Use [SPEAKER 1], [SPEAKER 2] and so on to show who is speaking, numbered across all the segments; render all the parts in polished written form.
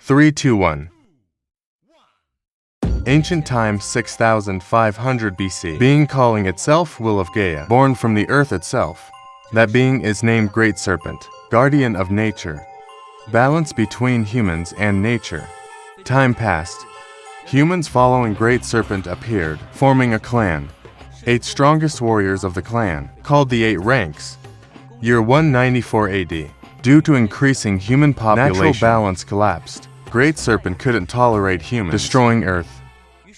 [SPEAKER 1] 3, 2, 1. Ancient times 6500 BC. Being calling itself Will of Gaia, born from the earth itself. That being is named Great Serpent, guardian of nature. Balance between humans and nature. Time passed. Humans following Great Serpent appeared, forming a clan. 8 strongest warriors of the clan, called the 8 Ranks. Year 194 AD. Due to increasing human population, natural balance collapsed. Great Serpent couldn't tolerate humans destroying Earth.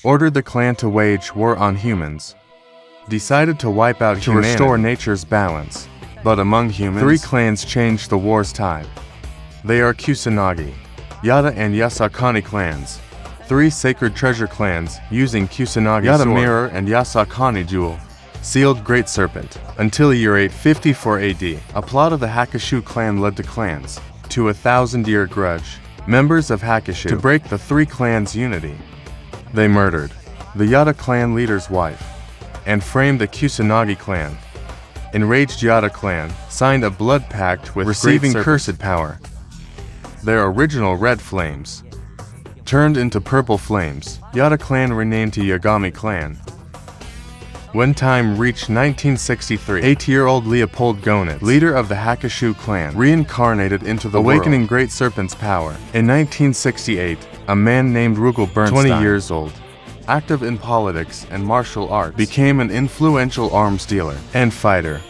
[SPEAKER 1] Ordered the clan to wage war on humans. Decided to wipe out humanity to restore nature's balance. But among humans, 3 clans changed the war's tide. They are Kusanagi, Yada and Yasakani clans. 3 sacred treasure clans, using Kusanagi Yada sword, mirror and Yasakani jewel, sealed Great Serpent. Until year 854 AD, a plot of the Hakushu clan led to clans, to a 1,000-year grudge. Members of Hakushu, to break the 3 clans' unity. They murdered the Yada clan leader's wife, and framed the Kusanagi clan. Enraged Yada clan signed a blood pact with receiving cursed power. Their original red flames turned into purple flames. Yada clan renamed to Yagami clan. When time reached 1963, 8-year-old Leopold Gonitz, leader of the Hakushu clan, reincarnated into the awakening world. Great Serpent's power. In 1968, a man named Rugal Bernstein, 20 years old, active in politics and martial arts, became an influential arms dealer and fighter.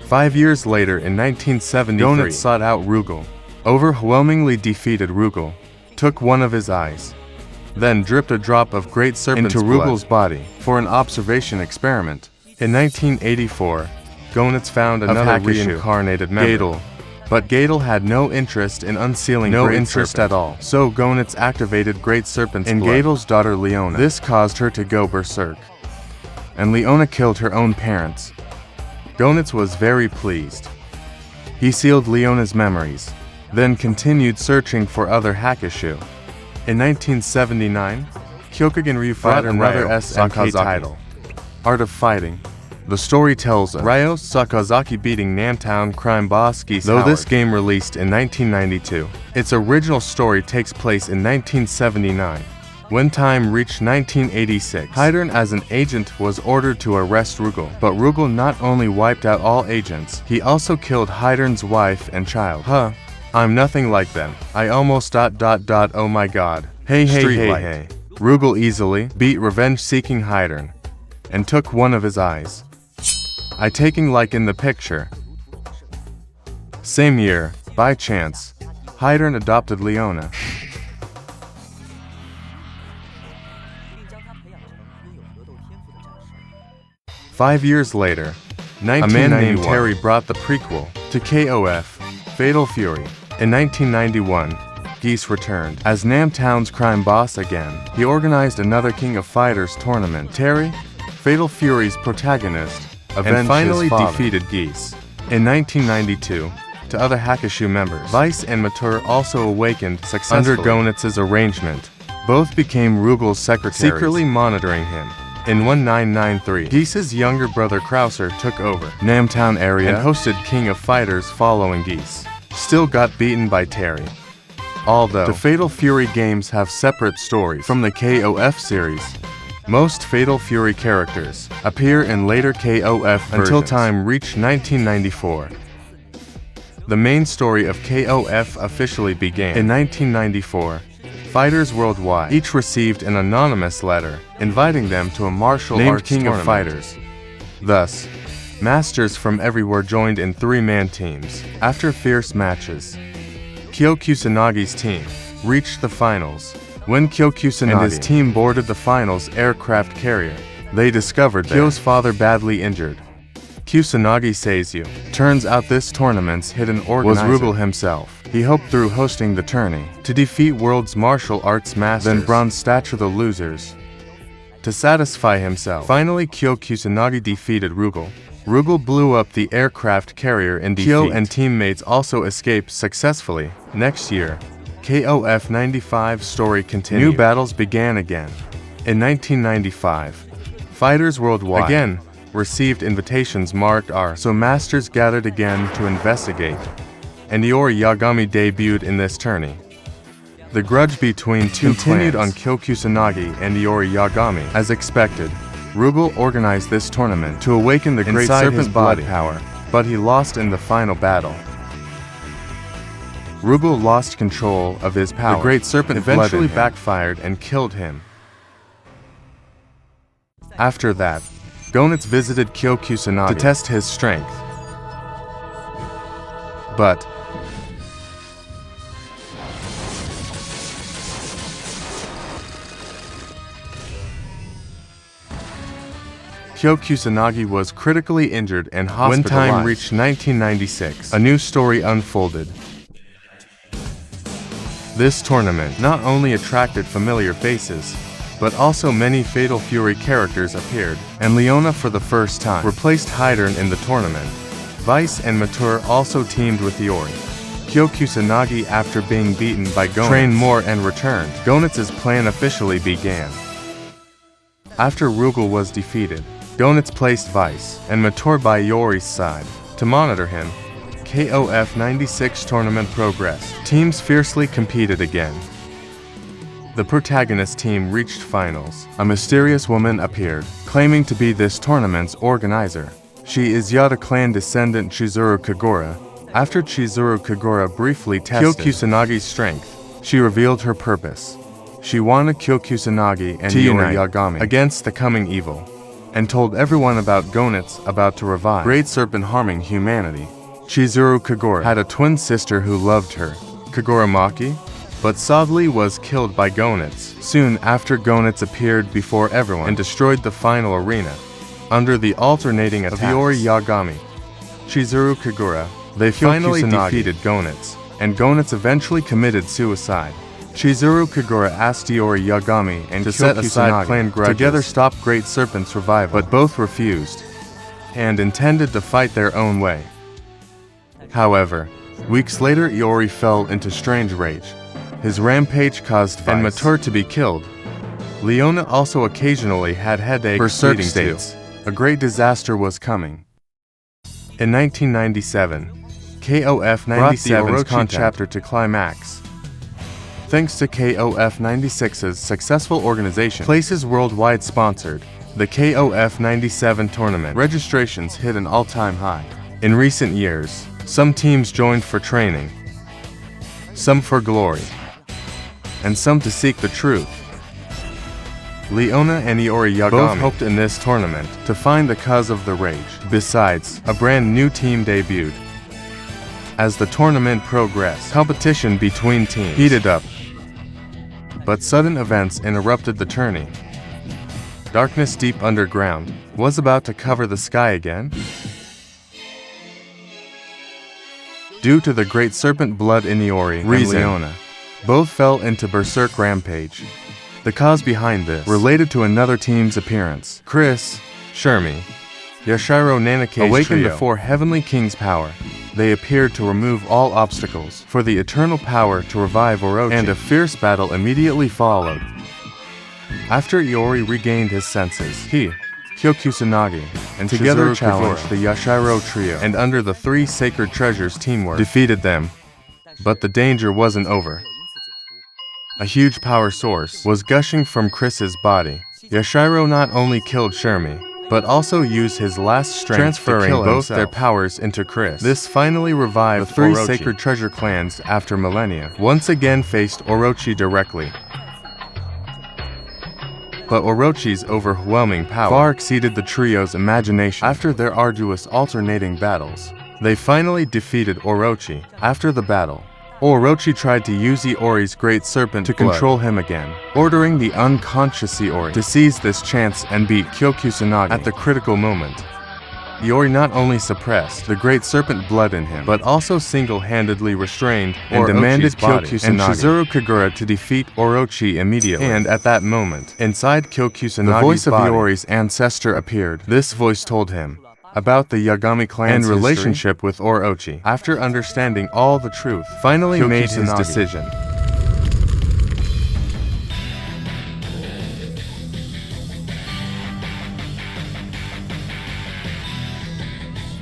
[SPEAKER 1] 5 years later, in 1973, Gonitz sought out Rugal, overwhelmingly defeated Rugal, took one of his eyes, then dripped a drop of Great Serpent's into Rugal's body for an observation experiment. In 1984, Gonitz found another reincarnated member, Gadel, but Gadel had no interest in unsealing Great Serpent at all. So Gonitz activated Great Serpent's in Gadel's daughter Leona. This caused her to go berserk, and Leona killed her own parents. Gonitz was very pleased. He sealed Leona's memories, then continued searching for other Hakushu. In 1979, Kyokugen Ryu fought another SNK title, Art of Fighting. The story tells of Ryo Sakazaki beating Namtown crime boss Geese Howard. Though this game released in 1992, its original story takes place in 1979. When time reached 1986, Hydern as an agent was ordered to arrest Rugal. But Rugal not only wiped out all agents, he also killed Hydern's wife and child. I'm nothing like them. I almost ... oh my god. Hey. Rugal easily beat revenge-seeking Hydern and took one of his eyes. I taking like in the picture. Same year, by chance, Hydern adopted Leona. Five years later, a man named Terry brought the prequel to KOF, Fatal Fury. In 1991, Geese returned as Namtown's crime boss again. He organized another King of Fighters tournament. Terry, Fatal Fury's protagonist, and finally defeated Geese. In 1992, to other Hakushu members, Vice and Mature also awakened successfully. Under Gonitz's arrangement, both became Rugal's secretaries, secretly monitoring him. In 1993, Geese's younger brother Krauser took over Namtown area and hosted King of Fighters following Geese. Still got beaten by Terry. Although the Fatal Fury games have separate stories from the KOF series, most Fatal Fury characters appear in later KOF versions until time reached 1994. The main story of KOF officially began in 1994. Fighters worldwide each received an anonymous letter inviting them to a martial arts King tournament of Fighters. Thus, masters from everywhere joined in 3-man teams. After fierce matches, Kyo Kusanagi's team reached the finals. When Kyo Kusanagi and his team boarded the finals aircraft carrier, they discovered Kyo's father badly injured. Kusanagi Seizu. Turns out this tournament's hidden organizer was Rugal himself. He hoped through hosting the tourney to defeat world's martial arts masters, then bronze stature the losers. To satisfy himself, finally Kyo Kusanagi defeated Rugal. Rugal blew up the aircraft carrier in defeat. Kyo and teammates also escaped successfully. Next year, KOF 95 story continued. New battles began again. In 1995, fighters worldwide again received invitations marked R, so masters gathered again to investigate. And Iori Yagami debuted in this tourney. The grudge between two continued on Kyokusanagi and Iori Yagami. As expected, Rugal organized this tournament to awaken the Great Serpent blood power, but he lost in the final battle. Rugal lost control of his power. The Great Serpent eventually backfired and killed him. After that, Gonitz visited Kyokusanagi to test his strength. But Kyokusanagi was critically injured and hospitalized. When time reached 1996, a new story unfolded. This tournament not only attracted familiar faces, but also many Fatal Fury characters appeared, and Leona for the first time replaced Hydern in the tournament. Vice and Mature also teamed with Iori. Kyokusanagi, after being beaten by Gonitz, trained more and returned. Gonitz's plan officially began. After Rugal was defeated, Gonitz placed Vice and Mature by Iori's side to monitor him. KOF 96 tournament progressed. Teams fiercely competed again. The protagonist team reached finals. A mysterious woman appeared, claiming to be this tournament's organizer. She is Yada clan descendant Chizuru Kagura. After Chizuru Kagura briefly tested Kyokusanagi's strength, she revealed her purpose. She wanted Kyokusanagi and Iori Yagami against the coming evil, and told everyone about Gonitz about to revive Great Serpent harming humanity. Chizuru Kagura had a twin sister who loved her, Kagura Maki, but sadly was killed by Gonitz. Soon after, Gonitz appeared before everyone and destroyed the final arena. Under the alternating attacks of Iori Yagami, Chizuru Kagura, they finally defeated Gonitz, and Gonitz eventually committed suicide. Chizuru Kagura asked Iori Yagami and to set aside clan grudges, together stop Great Serpent's revival, but both refused, and intended to fight their own way. However, weeks later Iori fell into strange rage. His rampage caused Vice and Mature to be killed. Leona also occasionally had headache berserk states. A great disaster was coming. In 1997, KOF 97's Orochi chapter to climax. Thanks to KOF 96's successful organization, places worldwide sponsored the KOF 97 tournament. Registrations hit an all-time high. In recent years, some teams joined for training, some for glory, and some to seek the truth. Leona and Iori Yagami both hoped in this tournament to find the cause of the rage. Besides, a brand new team debuted. As the tournament progressed, competition between teams heated up. But sudden events interrupted the tourney. Darkness deep underground was about to cover the sky again. Due to the Great Serpent blood in Iori and Leona, both fell into berserk rampage. The cause behind this related to another team's appearance. Chris, Shermie, Yashiro Nanike's awakened trio. The four Heavenly Kings' power. They appeared to remove all obstacles for the eternal power to revive Orochi, and a fierce battle immediately followed. After Iori regained his senses, he, Kyokusanagi, and together challenged the Yashiro trio, and under the three sacred treasures teamwork, defeated them. But the danger wasn't over. A huge power source was gushing from Chris's body. Yashiro not only killed Shermie, but also used his last strength transferring to kill both their powers into Chris. This finally revived the three sacred treasure clans after millennia. Once again faced Orochi directly. But Orochi's overwhelming power far exceeded the trio's imagination. After their arduous alternating battles, they finally defeated Orochi. After the battle, Orochi tried to use Iori's Great Serpent to control him again, ordering the unconscious Iori to seize this chance and beat Kyokusanagi at the critical moment. Iori not only suppressed the Great Serpent blood in him, but also single-handedly restrained and demanded Kyokusanagi and Chizuru Kagura to defeat Orochi immediately. And at that moment, inside Kyokusanagi's the voice of Iori's ancestor appeared. This voice told him about the Yagami clan's and relationship with Orochi. After understanding all the truth, finally made his decision.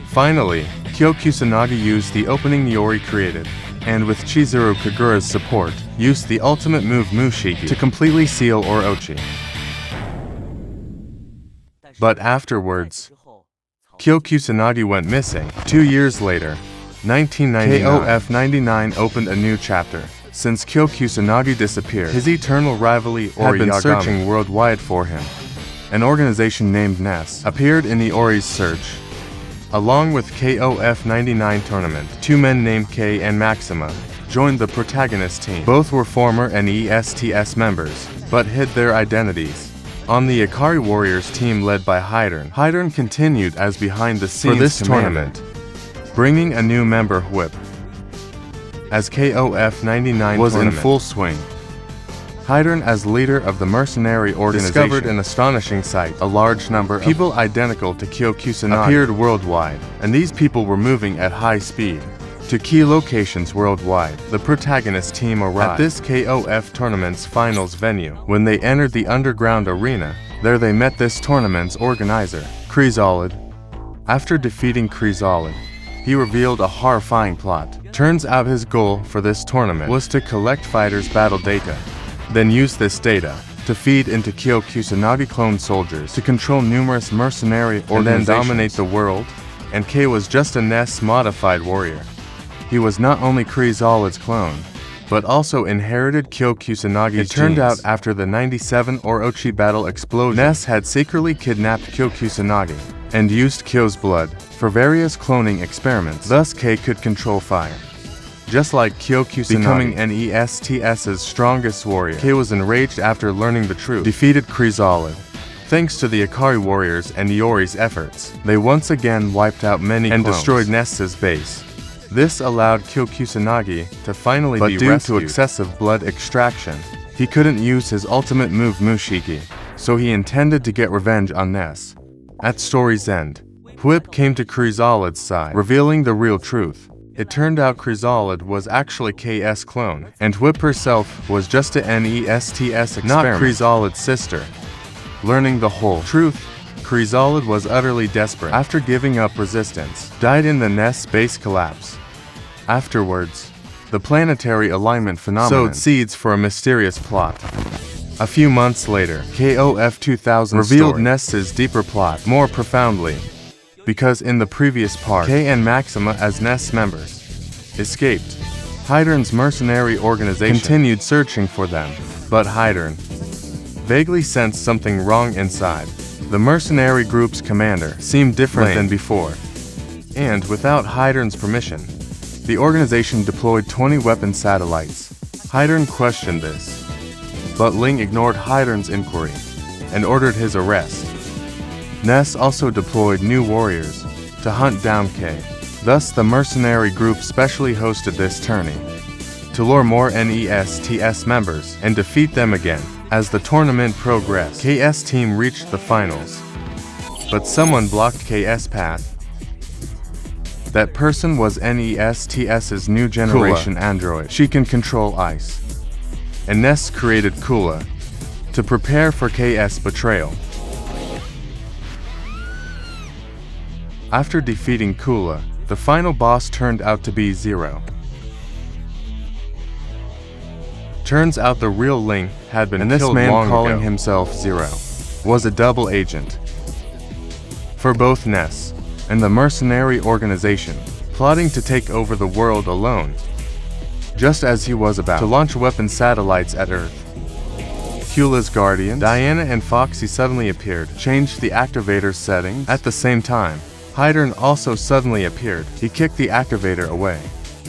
[SPEAKER 1] Finally, Kyokusanagi used the opening Iori created and with Chizuru Kagura's support, used the ultimate move Mushiki to completely seal Orochi. But afterwards, Kyo Kusanagi went missing. 2 years later, 1999, KOF-99 opened a new chapter. Since Kyo Kusanagi disappeared, his eternal rivalry had been searching worldwide for him. An organization named NES appeared in Iori's search. Along with KOF-99 tournament, two men named K and Maxima joined the protagonist team. Both were former NESTS members, but hid their identities. On the Ikari Warriors team led by Hydern continued as behind-the-scenes for this tournament, bringing a new member Whip. As KOF-99 was in full swing, Hydern, as leader of the mercenary organization, discovered an astonishing sight. A large number of people identical to Kyo Kusanagi appeared worldwide, and these people were moving at high speed to key locations worldwide. The protagonist team arrived at this KOF tournament's finals venue. When they entered the underground arena, there they met this tournament's organizer, Chrysalid. After defeating Chrysalid, he revealed a horrifying plot. Turns out his goal for this tournament was to collect fighters' battle data, then use this data to feed into Kyo Kusanagi clone soldiers to control numerous mercenary organizations and then dominate the world. And K was just a NES modified warrior. He was not only Chrysalid's clone, but also inherited Kyo Kusanagi's genes. It turned out after the 97 Orochi battle explosion, NES had secretly kidnapped Kyo Kusanagi and used Kyo's blood for various cloning experiments. Thus K could control fire. Just like Kyo Kusanagi becoming NESTS's strongest warrior, K was enraged after learning the truth, defeated Chrysalid. Thanks to the Ikari Warriors and Iori's efforts, they once again wiped out many clones and destroyed NES's base. This allowed Kyo Kusanagi to finally be rescued. But due to excessive blood extraction, he couldn't use his ultimate move Mushiki, so he intended to get revenge on NES. At story's end, Whip came to Chrysalid's side, revealing the real truth. It turned out Chrysalid was actually KS clone, and Whip herself was just a NESTS experiment, not Chrysalid's sister. Learning the whole truth, Chrysalid was utterly desperate. After giving up resistance, died in the NES base collapse. Afterwards, the planetary alignment phenomenon sowed seeds for a mysterious plot. A few months later, KOF 2000 revealed NES's deeper plot more profoundly, because in the previous part, K and Maxima as NES members escaped. Hydern's mercenary organization continued searching for them, but Hydern vaguely sensed something wrong inside. The mercenary group's commander seemed different than before, and without Hydern's permission, the organization deployed 20 weapon satellites. Hydern questioned this, but Ling ignored Hydern's inquiry and ordered his arrest. NES also deployed new warriors to hunt down K. Thus, the mercenary group specially hosted this tourney to lure more NESTS members and defeat them again. As the tournament progressed, KS team reached the finals, but someone blocked KS path. That person was NESTS's new generation android. She can control ice. And NES created Kula to prepare for KS betrayal. After defeating Kula, the final boss turned out to be Zero. Turns out the real Ling had been killed long ago. And this man calling himself Zero was a double agent for both NES and the mercenary organization, plotting to take over the world alone. Just as he was about to launch weapon satellites at Earth, Kula's guardians, Diana and Foxy, suddenly appeared, changed the activator settings. At the same time, Hydern also suddenly appeared. He kicked the activator away.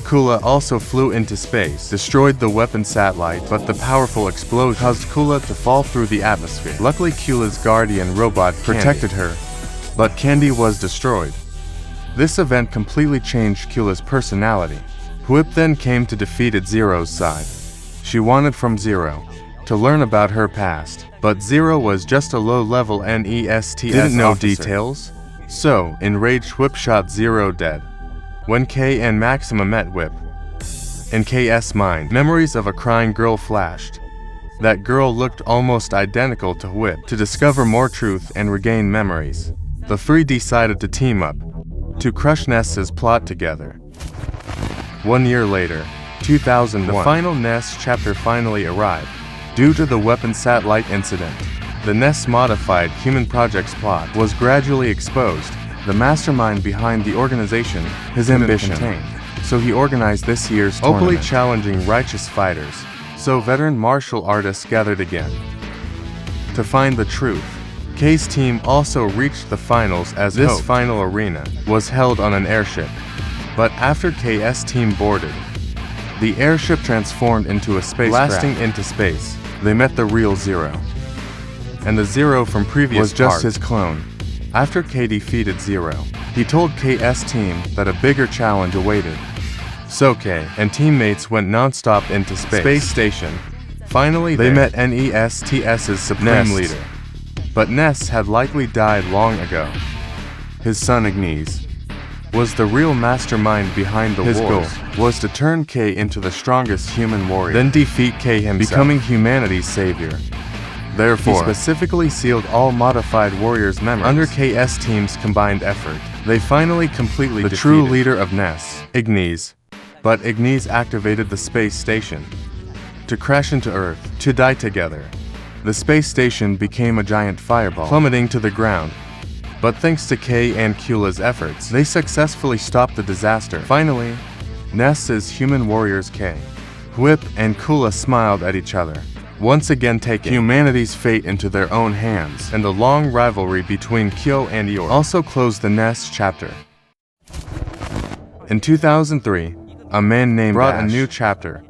[SPEAKER 1] Kula also flew into space, destroyed the weapon satellite, but the powerful explosion caused Kula to fall through the atmosphere. Luckily, Kula's guardian robot protected her, but Candy was destroyed. This event completely changed Kula's personality. Whip then came to defeated Zero's side. She wanted from Zero to learn about her past, but Zero was just a low-level NESTS didn't know details. So, enraged Whip shot Zero dead. When K and Maxima met Whip, in KS' mind, memories of a crying girl flashed. That girl looked almost identical to Whip. To discover more truth and regain memories, the three decided to team up to crush NES's plot together. 1 year later, 2001. The final NES chapter finally arrived. Due to the weapon satellite incident, the NES modified Human Project's plot was gradually exposed. The mastermind behind the organization, his ambition, so he organized this year's tournament, openly challenging righteous fighters. So veteran martial artists gathered again to find the truth. K's team also reached the finals as this final arena was held on an airship. But after KS team boarded, the airship transformed into a spacecraft. Blasting into space, they met the real Zero. And the Zero from previous was just his clone. After K defeated Zero, he told KS team that a bigger challenge awaited. So K and teammates went non-stop into space station. Finally, they met NESTS's supreme leader. But Ness had likely died long ago. His son Ignis was the real mastermind behind the wars. His goal was to turn K into the strongest human warrior, then defeat K himself, becoming humanity's savior. Therefore, he specifically sealed all modified warriors' memories. Under KS team's combined effort, they finally completely defeated the true leader of Ness, Ignis. But Ignis activated the space station to crash into Earth, to die together. The space station became a giant fireball, plummeting to the ground. But thanks to K and Cula's efforts, they successfully stopped the disaster. Finally, Ness's human warriors K, Whip, and Cula smiled at each other, once again taking humanity's fate into their own hands, and the long rivalry between Kyo and Iori also closed the Ness chapter. In 2003, a man named brought a new chapter,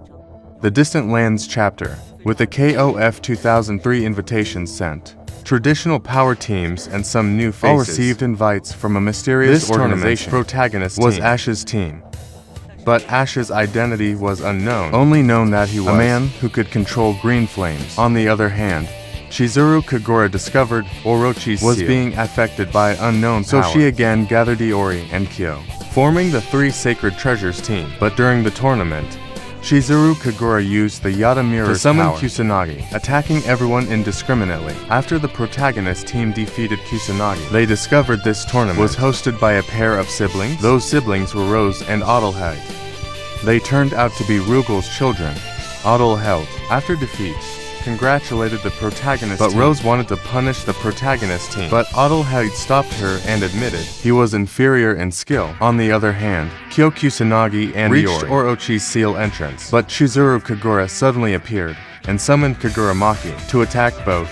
[SPEAKER 1] the Distant Lands chapter, with the KOF 2003 invitations sent. Traditional power teams and some new faces all received invites from a mysterious organization. Protagonist was Ash's team. But Ash's identity was unknown, only known that he was a man who could control green flames. On the other hand, Chizuru Kagura discovered Orochi's was being affected by unknown power. So she again gathered Iori and Kyo, forming the Three Sacred Treasures team. But during the tournament, Chizuru Kagura used the Yata Mirror's to summon Kusanagi, attacking everyone indiscriminately. After the protagonist team defeated Kusanagi, they discovered this tournament was hosted by a pair of siblings. Those siblings were Rose and Adelheid. They turned out to be Rugal's children. Adelheid, after defeat, congratulated the protagonist team. Rose wanted to punish the protagonist team. But Adelheid stopped her and admitted he was inferior in skill. On the other hand, Kyo Kusanagi and reached Orochi's seal entrance. But Chizuru Kagura suddenly appeared and summoned Kagura Maki to attack both.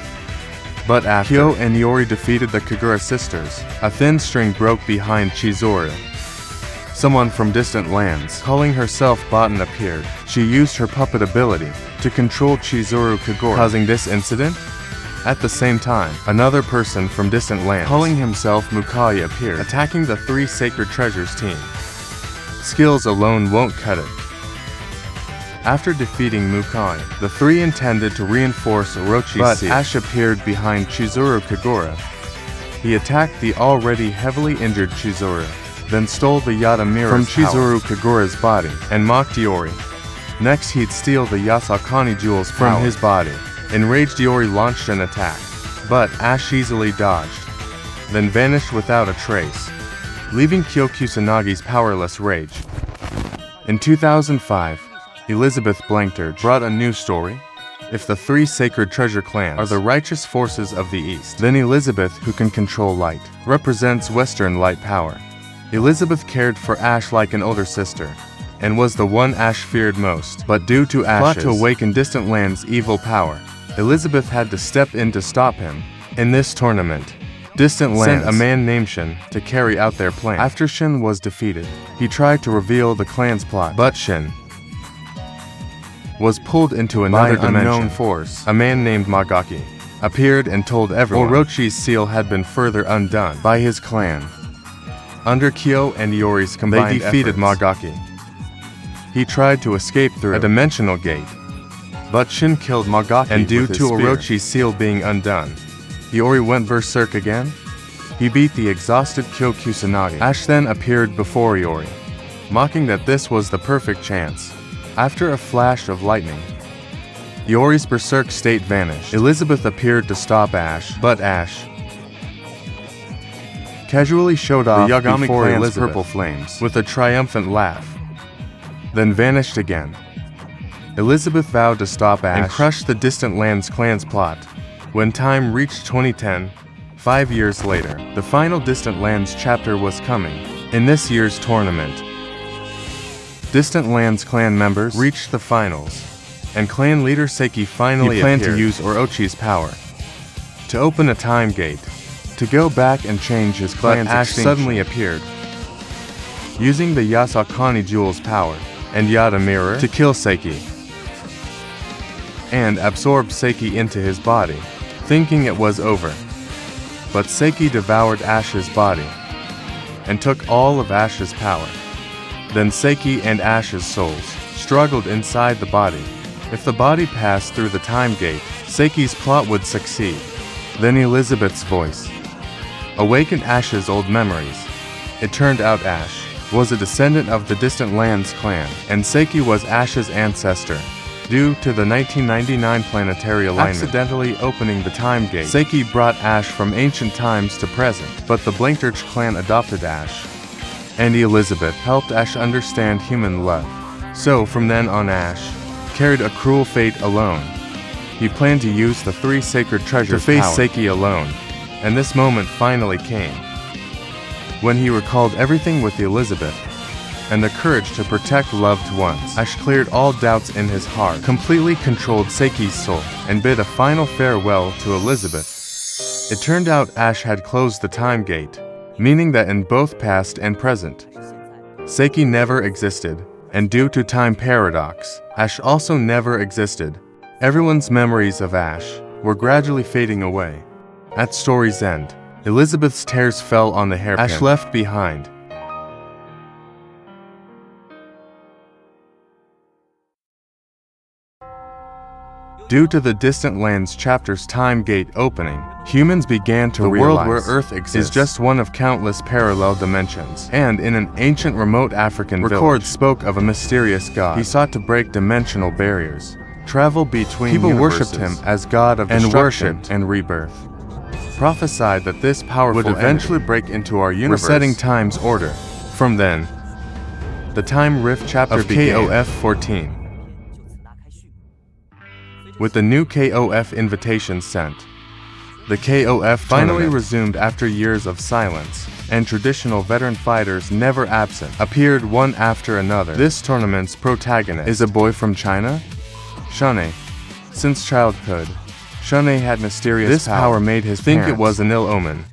[SPEAKER 1] But after Kyo and Iori defeated the Kagura sisters, a thin string broke behind Chizuru. Someone from distant lands, calling herself Botan, appeared. She used her puppet ability to control Chizuru Kagura, causing this incident. At the same time, another person from distant lands, calling himself Mukai, appeared, attacking the Three Sacred Treasures team. Skills alone won't cut it. After defeating Mukai, the three intended to reinforce Orochi's seal. But Ash appeared behind Chizuru Kagura. He attacked the already heavily injured Chizuru, then stole the Yata Mirror from Chizuru Kagura's body and mocked Iori. Next, he'd steal the Yasakani jewels from his body. Enraged, Iori launched an attack, but Ash easily dodged, then vanished without a trace, leaving Kyo Kusanagi's powerless rage. In 2005, Elizabeth Blankturge brought a new story. If the Three Sacred Treasure clans are the righteous forces of the East, then Elizabeth, who can control light, represents Western light power. Elizabeth cared for Ash like an older sister, and was the one Ash feared most. But due to Ash's plot to awaken Distant Lands' evil power, Elizabeth had to step in to stop him. In this tournament, Distant Lands sent a man named Shin to carry out their plan. After Shin was defeated, he tried to reveal the clan's plot, but Shin was pulled into another unknown force. A man named Magaki appeared and told everyone Orochi's seal had been further undone by his clan. Under Kyo and Iori's combined efforts, they defeated Magaki. He tried to escape through a dimensional gate, but Shin killed Magaki, and due to Orochi's seal being undone, Iori went berserk again. He beat the exhausted Kyo Kusanagi. Ash then appeared before Iori, mocking that this was the perfect chance. After a flash of lightning, Iori's berserk state vanished. Elizabeth appeared to stop Ash, but Ash casually showed off the Yagami clan's purple flames with a triumphant laugh, then vanished again. Elizabeth vowed to stop Ash and crush the Distant Lands clan's plot. When time reached 2010, 5 years later, the final Distant Lands chapter was coming. In this year's tournament, Distant Lands clan members reached the finals, and clan leader Seiki finally planned to use Orochi's power to open a time gate, to go back and change his clan's Ash suddenly appeared, using the Yasakani Jewel's power and Yada Mirror to kill Seiki, and absorbed Seiki into his body, thinking it was over. But Seiki devoured Ash's body, and took all of Ash's power. Then Seiki and Ash's souls struggled inside the body. If the body passed through the time gate, Seiki's plot would succeed. Then Elizabeth's voice awakened Ash's old memories. It turned out Ash was a descendant of the Distant Lands clan, and Seiki was Ash's ancestor. Due to the 1999 planetary alignment accidentally opening the time gate, Seiki brought Ash from ancient times to present, but the Blankdirch clan adopted Ash, and Elizabeth helped Ash understand human love. So from then on, Ash carried a cruel fate alone. He planned to use the 3 sacred treasures to face Seiki alone, and this moment finally came. When he recalled everything with Elizabeth, and the courage to protect loved ones, Ash cleared all doubts in his heart, completely controlled Seiki's soul, and bid a final farewell to Elizabeth. It turned out Ash had closed the time gate, meaning that in both past and present, Seiki never existed, and due to time paradox, Ash also never existed. Everyone's memories of Ash were gradually fading away. At story's end, Elizabeth's tears fell on the hairpin Ash left behind. Due to the Distant Lands chapter's time gate opening, humans began to realize the world where Earth exists is just one of countless parallel dimensions. And in an ancient remote African village spoke of a mysterious god. He sought to break dimensional barriers, travel between people worshipped him as god of destruction and rebirth. Prophesied that this power would eventually break into our universe, resetting time's order. From then, the Time Rift chapter of KOF 14. With the new KOF invitation sent, the KOF finally resumed after years of silence, and traditional veteran fighters never absent appeared one after another. This tournament's protagonist is a boy from China, Shun'ei. Since childhood, Shun'ei had mysterious this power made his think it was an ill omen.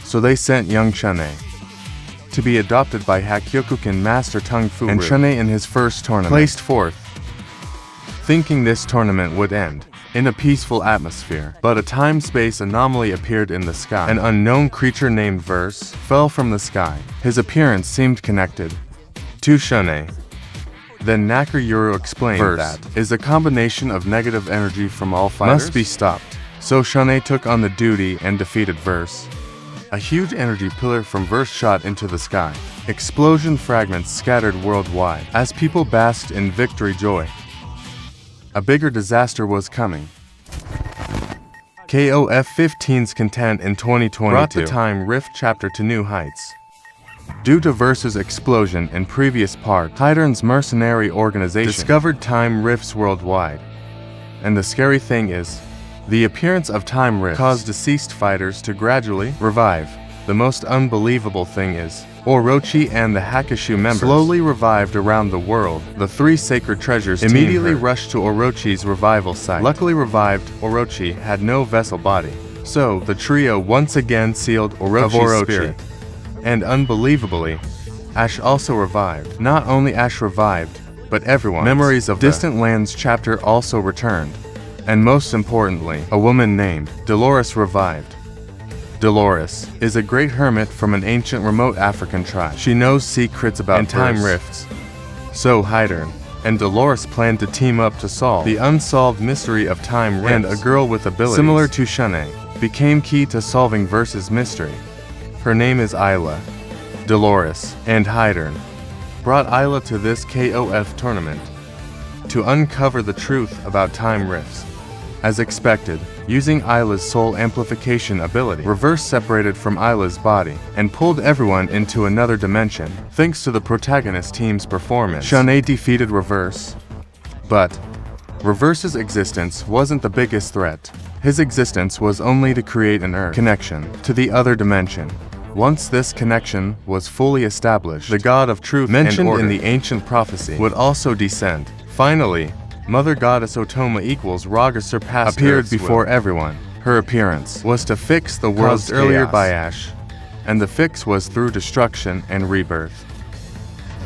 [SPEAKER 1] So they sent young Shun'ei to be adopted by Hakkyokukin Master Tung Fu, and Shun'ei in his first tournament placed fourth, thinking this tournament would end in a peaceful atmosphere. But a time-space anomaly appeared in the sky. An unknown creature named Verse fell from the sky. His appearance seemed connected to Shun'ei. Then Nakayuru explained that is a combination of negative energy from all fighters must be stopped. So Shun'ei took on the duty and defeated Verse. A huge energy pillar from Verse shot into the sky. Explosion fragments scattered worldwide as people basked in victory joy. A bigger disaster was coming. KOF 15's content in 2022 brought the Time Rift chapter to new heights. Due to Verse's explosion in previous part, Heidern's mercenary organization discovered time rifts worldwide. And the scary thing is, the appearance of time rifts caused deceased fighters to gradually revive. The most unbelievable thing is, Orochi and the Hakushu members slowly revived around the world. The 3 sacred treasures immediately rushed to Orochi's revival site. Luckily revived, Orochi had no vessel body. So, the trio once again sealed Orochi's spirit. And unbelievably, Ash also revived. Not only Ash revived, but everyone's memories of Distant Lands chapter also returned. And most importantly, a woman named Dolores revived. Dolores is a great hermit from an ancient remote African tribe. She knows secrets about time rifts. So Heidern and Dolores planned to team up to solve the unsolved mystery of time rifts. And a girl with abilities similar to Shun'ei became key to solving Verse's mystery. Her name is Ayla. Dolores and Heidern brought Ayla to this KOF tournament to uncover the truth about time rifts. As expected, using Ayla's soul amplification ability, Reverse separated from Ayla's body and pulled everyone into another dimension. Thanks to the protagonist team's performance, Shun'ei defeated Reverse But Reverse's existence wasn't the biggest threat. His existence was only to create an Earth connection to the other dimension. Once this connection was fully established, the God of Truth mentioned in the ancient prophecy would also descend. Finally, Mother Goddess Otoma equals Raga surpassed appeared before everyone. Her appearance was to fix the world caused earlier by Ash, and the fix was through destruction and rebirth.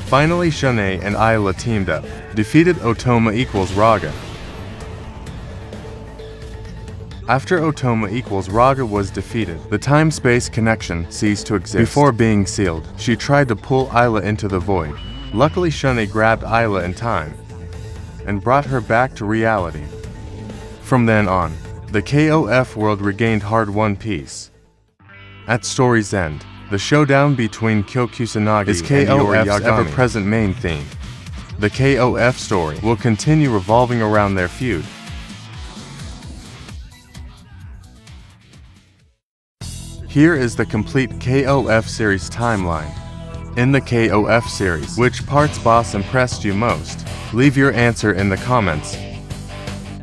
[SPEAKER 1] Finally, Shanae and Ayla teamed up, defeated Otoma equals Raga. After Otoma equals Raga was defeated, the time-space connection ceased to exist. Before being sealed, she tried to pull Ayla into the void. Luckily, Shanae grabbed Ayla in time and brought her back to reality. From then on, the KOF world regained hard-won peace. At story's end, the showdown between Kyokusanagi is KOF's ever-present main theme. The KOF story will continue revolving around their feud. Here is the complete KOF series timeline. In the KOF series, which parts boss impressed you most? Leave your answer in the comments.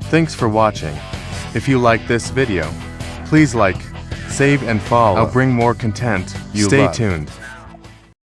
[SPEAKER 1] Thanks for watching. If you like this video, please like, save and follow. I'll bring more content. Stay tuned.